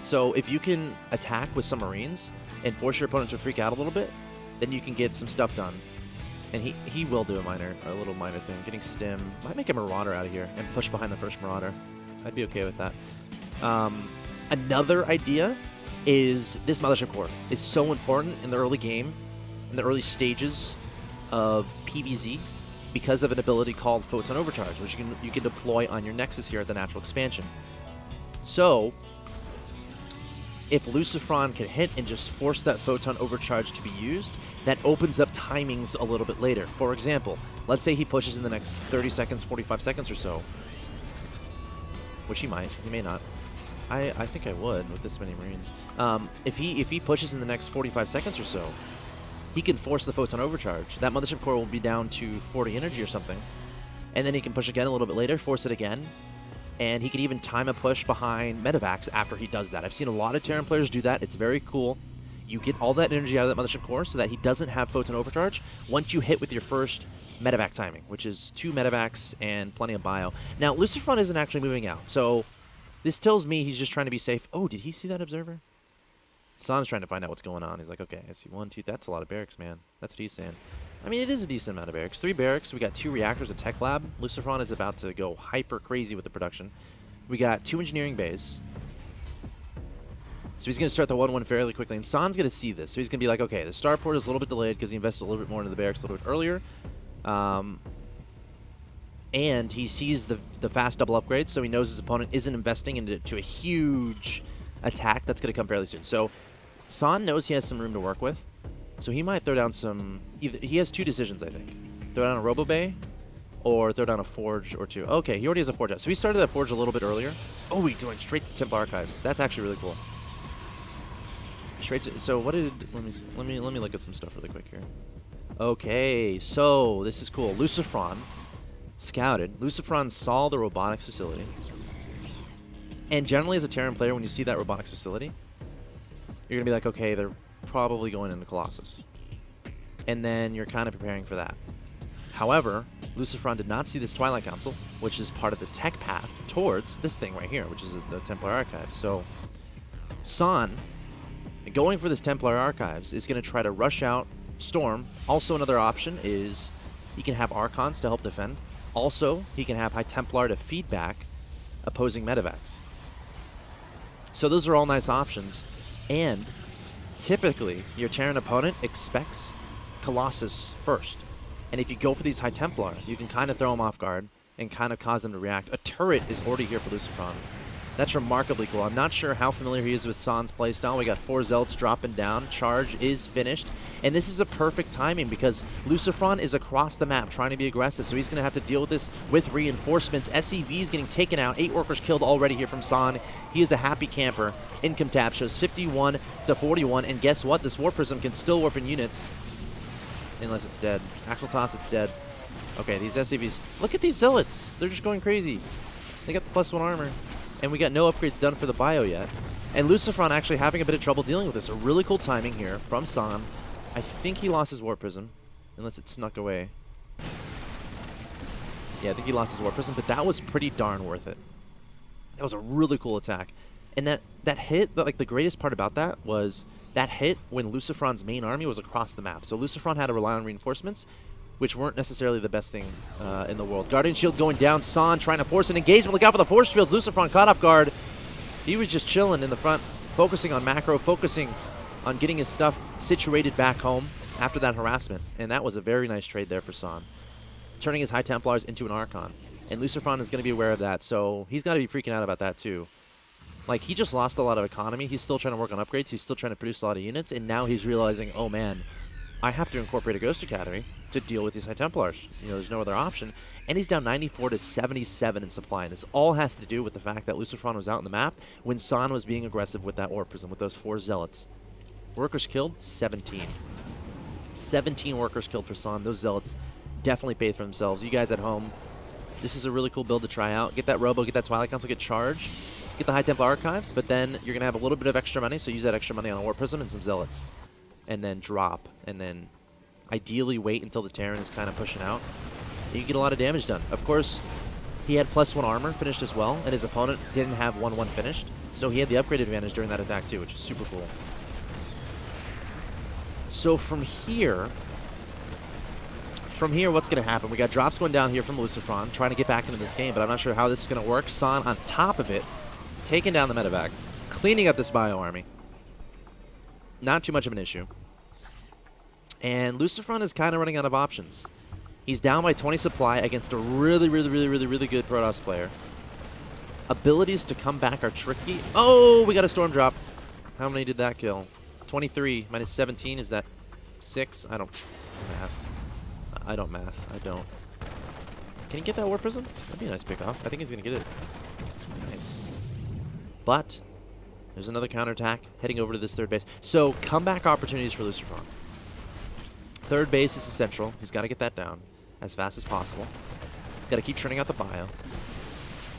So if you can attack with some Marines and force your opponent to freak out a little bit, then you can get some stuff done. And he will do a little minor thing. Getting stim. Might make a Marauder out of here and push behind the first Marauder. I'd be okay with that. Another idea is this Mothership Core is so important in the early game, in the early stages of PvZ, because of an ability called Photon Overcharge, which you can deploy on your Nexus here at the natural expansion. So if Lucifron can hit and just force that Photon Overcharge to be used, that opens up timings a little bit later. For example, let's say he pushes in the next 30 seconds, 45 seconds or so, which he might, he may not. I think I would with this many Marines. If he pushes in the next 45 seconds or so, he can force the Photon Overcharge. That Mothership Core will be down to 40 energy or something, and then he can push again a little bit later, force it again, and he can even time a push behind Medivacs after he does that. I've seen a lot of Terran players do that. It's very cool. You get all that energy out of that Mothership Core so that he doesn't have Photon Overcharge once you hit with your first Medivac timing, which is 2 Medivacs and plenty of bio. Now, Lucifron isn't actually moving out, so this tells me he's just trying to be safe. Oh, did he see that Observer? San's trying to find out what's going on. He's like, okay, I see 1, 2. That's a lot of barracks, man. That's what he's saying. I mean, it is a decent amount of barracks. 3 barracks. We got 2 reactors, a tech lab. Lucifron is about to go hyper crazy with the production. We got 2 engineering bays. So he's going to start the 1-1 fairly quickly. And San's going to see this. So he's going to be like, okay, the starport is a little bit delayed because he invested a little bit more into the barracks a little bit earlier. And he sees the fast double upgrades, so he knows his opponent isn't investing into a huge attack that's going to come fairly soon. So San knows he has some room to work with, so he might throw down some... he has 2 decisions, I think. Throw down a Robo Bay, or throw down a Forge or 2. Okay, he already has a Forge out. So he started that Forge a little bit earlier. Oh, he's going straight to Temp Archives. That's actually really cool. Straight to... So what did... Let me look at some stuff really quick here. Okay, so this is cool. Lucifron scouted. Lucifron saw the robotics facility. And generally as a Terran player, when you see that robotics facility, you're going to be like, okay, they're probably going into Colossus. And then you're kind of preparing for that. However, Lucifron did not see this Twilight Council, which is part of the tech path towards this thing right here, which is the Templar Archives. So San, going for this Templar Archives, is going to try to rush out Storm. Also another option is he can have Archons to help defend. Also, he can have High Templar to feed back opposing Medivacs. So those are all nice options. And typically, your Terran opponent expects Colossus first. And if you go for these High Templar, you can kind of throw them off guard and kind of cause them to react. A turret is already here for Lucifron. That's remarkably cool. I'm not sure how familiar he is with San's playstyle. We got 4 Zealots dropping down. Charge is finished. And this is a perfect timing because Lucifron is across the map trying to be aggressive. So he's going to have to deal with this with reinforcements. SCV is getting taken out. 8 workers killed already here from San. He is a happy camper. Income tab shows 51 to 41. And guess what? This Warp Prism can still warp in units. Unless it's dead. Actual toss, it's dead. Okay, these SCVs. Look at these Zealots. They're just going crazy. They got the +1 armor. And we got no upgrades done for the bio yet. And Lucifron actually having a bit of trouble dealing with this. A really cool timing here from San. I think he lost his Warp Prism, unless it snuck away. Yeah, I think he lost his Warp Prism, but that was pretty darn worth it. That was a really cool attack. And that hit, like the greatest part about that was that hit when Lucifron's main army was across the map. So Lucifron had to rely on reinforcements, which weren't necessarily the best thing in the world. Guardian Shield going down. San trying to force an engagement. Look out for the force fields. Lucifron caught off guard. He was just chilling in the front, focusing on macro, focusing on getting his stuff situated back home after that harassment. And that was a very nice trade there for San. Turning his High Templars into an Archon. And Lucifron is going to be aware of that, so he's got to be freaking out about that too. Like, he just lost a lot of economy. He's still trying to work on upgrades. He's still trying to produce a lot of units. And now he's realizing, oh man, I have to incorporate a Ghost Academy to deal with these High Templars. You know, there's no other option. And he's down 94 to 77 in supply. And this all has to do with the fact that Lucifron was out in the map when San was being aggressive with that Warp Prism, with those 4 Zealots. Workers killed, 17. 17 workers killed for San. Those Zealots definitely paid for themselves. You guys at home, this is a really cool build to try out. Get that Robo, get that Twilight Council, get Charge, get the High Templar Archives, but then you're going to have a little bit of extra money, so use that extra money on a Warp Prism and some Zealots. And then drop, and then ideally wait until the Terran is kind of pushing out. You can get a lot of damage done. Of course, he had +1 armor finished as well, and his opponent didn't have 1-1 finished. So he had the upgrade advantage during that attack too, which is super cool. So from here, what's going to happen? We got drops going down here from Lucifron, trying to get back into this game, but I'm not sure how this is going to work. San on top of it, taking down the medevac, cleaning up this bio army. Not too much of an issue. And Lucifron is kind of running out of options. He's down by 20 supply against a really good Protoss player. Abilities to come back are tricky. Oh, we got a storm drop. How many did that kill? 23 minus 17, is that 6? I don't math. I don't math. I don't. Can he get that War Prism? That'd be a nice pick off. I think he's going to get it. Nice. But there's another counterattack heading over to this third base. So comeback opportunities for Lucifron. Third base is essential. He's got to get that down as fast as possible. Got to keep churning out the bio.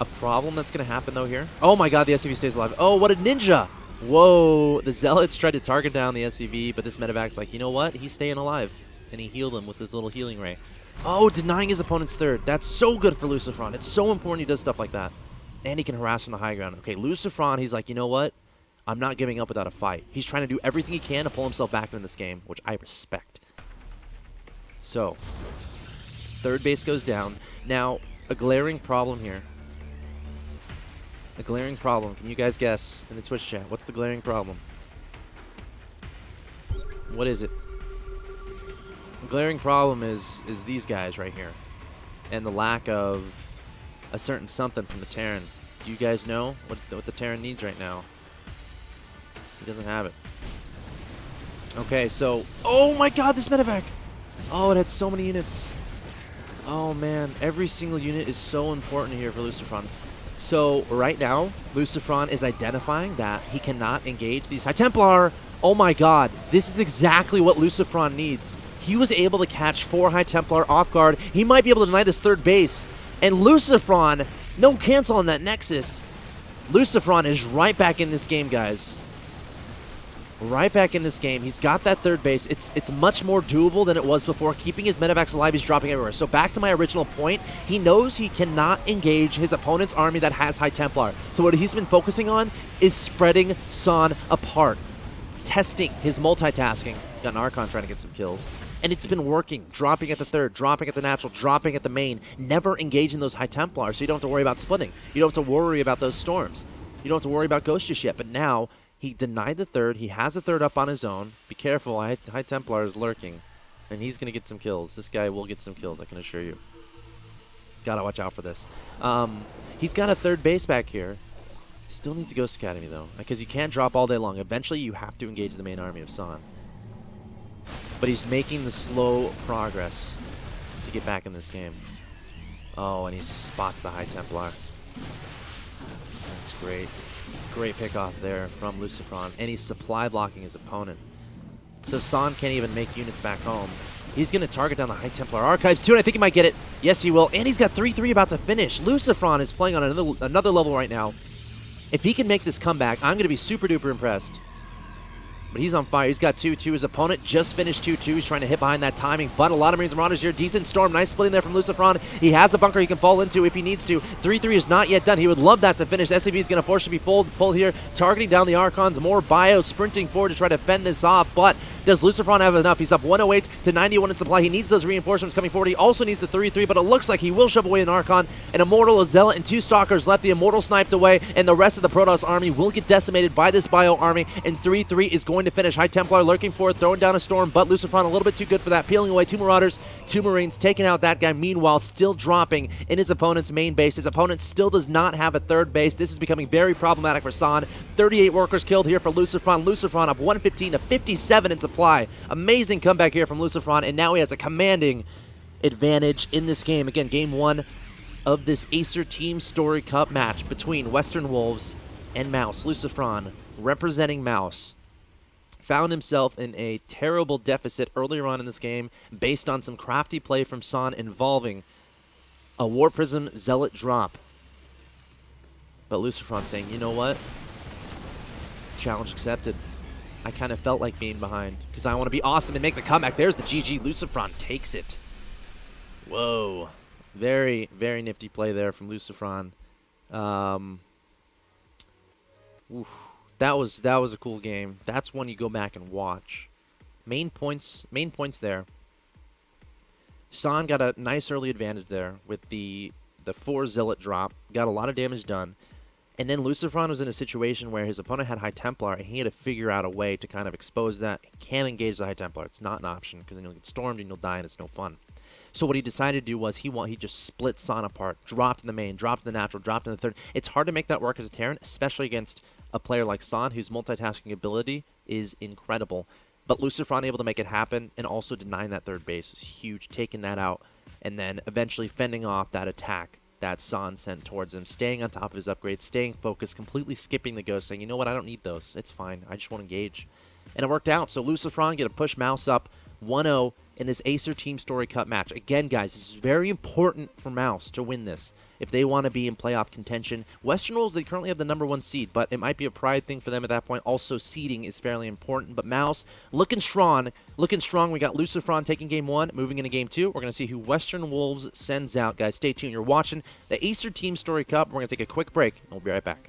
A problem that's going to happen, though, here. Oh, my God, the SCV stays alive. Oh, what a ninja. Whoa. The Zealots tried to target down the SCV, but this medevac's like, you know what? He's staying alive. And he healed him with his little healing ray. Oh, denying his opponent's third. That's so good for Lucifron. It's so important he does stuff like that. And he can harass from the high ground. Okay, Lucifron, he's like, you know what? I'm not giving up without a fight. He's trying to do everything he can to pull himself back in this game, which I respect. So, third base goes down. Now, a glaring problem here. A glaring problem. Can you guys guess in the Twitch chat? What's the glaring problem? What is it? The glaring problem is these guys right here. And the lack of a certain something from the Terran. Do you guys know what the Terran needs right now? He doesn't have it. Okay, so... Oh my God, this medevac! Oh, it had so many units. Oh man, every single unit is so important here for Lucifron. So right now, Lucifron is identifying that he cannot engage these High Templar. Oh my God, this is exactly what Lucifron needs. He was able to catch 4 High Templar off guard. He might be able to deny this third base. And Lucifron, no cancel on that Nexus. Lucifron is right back in this game, guys. Right back in this game. He's got that third base. It's much more doable than it was before. Keeping his medevacs alive, he's dropping everywhere. So back to my original point, he knows he cannot engage his opponent's army that has High Templar. So what he's been focusing on is spreading San apart. Testing his multitasking. Got an Archon trying to get some kills. And it's been working. Dropping at the third, dropping at the natural, dropping at the main. Never engaging those High Templars, so you don't have to worry about splitting. You don't have to worry about those storms. You don't have to worry about Ghost just yet. But now, he denied the third. He has the third up on his own. Be careful. High Templar is lurking. And he's going to get some kills. This guy will get some kills, I can assure you. Gotta watch out for this. He's got a third base back here. Still needs a Ghost Academy, though. Because you can't drop all day long. Eventually, you have to engage the main army of San. But he's making the slow progress to get back in this game. Oh, and he spots the High Templar. That's great. Great pick off there from Lucifron. And he's supply blocking his opponent. So San can't even make units back home. He's going to target down the High Templar Archives too, and I think he might get it. Yes, he will. And he's got 3-3 about to finish. Lucifron is playing on another level right now. If he can make this comeback, I'm going to be super duper impressed. But he's on fire. He's got 2-2. His opponent just finished 2-2. He's trying to hit behind that timing. But a lot of Marines and Marauders here. Decent storm. Nice splitting there from Lucifron. He has a bunker he can fall into if he needs to. 3-3 is not yet done. He would love that to finish. SCV is going to force to be pulled here. Targeting down the Archons. More bio sprinting forward to try to fend this off. But does Lucifron have enough? He's up 108 to 91 in supply. He needs those reinforcements coming forward. He also needs the 3-3. But it looks like he will shove away an Archon. An Immortal, a Zealot, and 2 Stalkers left. The Immortal sniped away. And the rest of the Protoss army will get decimated by this bio army. And 3-3 is going to finish. High Templar lurking for it, throwing down a storm, but Lucifron a little bit too good for that, peeling away 2 Marauders, 2 Marines, taking out that guy, meanwhile still dropping in his opponent's main base. His opponent still does not have a third base. This is becoming very problematic for San. 38 workers killed here for Lucifron. Lucifron up 115 to 57 in supply. Amazing comeback here from Lucifron, and now he has a commanding advantage in this game. Again, game 1 of this Acer TeamStory Cup match between Western Wolves and Mouz. Lucifron, representing Mouz, found himself in a terrible deficit earlier on in this game based on some crafty play from San involving a War Prism Zealot drop. But Lucifron saying, you know what? Challenge accepted. I kind of felt like being behind because I want to be awesome and make the comeback. There's the GG. Lucifron takes it. Whoa. Very, very nifty play there from Lucifron. Oof. That was a cool game. That's one you go back and watch. Main points there. San got a nice early advantage there with the 4 Zealot drop. Got a lot of damage done. And then Lucifron was in a situation where his opponent had High Templar, and he had to figure out a way to kind of expose that. He can't engage the High Templar. It's not an option, because then you'll get stormed and you'll die, and it's no fun. So what he decided to do was he just split San apart, dropped in the main, dropped in the natural, dropped in the third. It's hard to make that work as a Terran, especially against a player like San, whose multitasking ability is incredible. But Lucifron able to make it happen, and also denying that third base was huge, taking that out, and then eventually fending off that attack that San sent towards him, staying on top of his upgrades, staying focused, completely skipping the ghost, saying, you know what, I don't need those. It's fine. I just want to engage. And it worked out. So Lucifron get a push Mouz up 1-0 in this Acer TeamStory Cup match. Again, guys, this is very important for Mouz to win this if they want to be in playoff contention. WesternWolves, they currently have the #1 seed, but it might be a pride thing for them at that point. Also, seeding is fairly important. But Mouz looking strong. Looking strong. We got Lucifron taking game 1, moving into game 2. We're going to see who WesternWolves sends out. Guys, stay tuned. You're watching the Acer TeamStory Cup. We're going to take a quick break, and we'll be right back.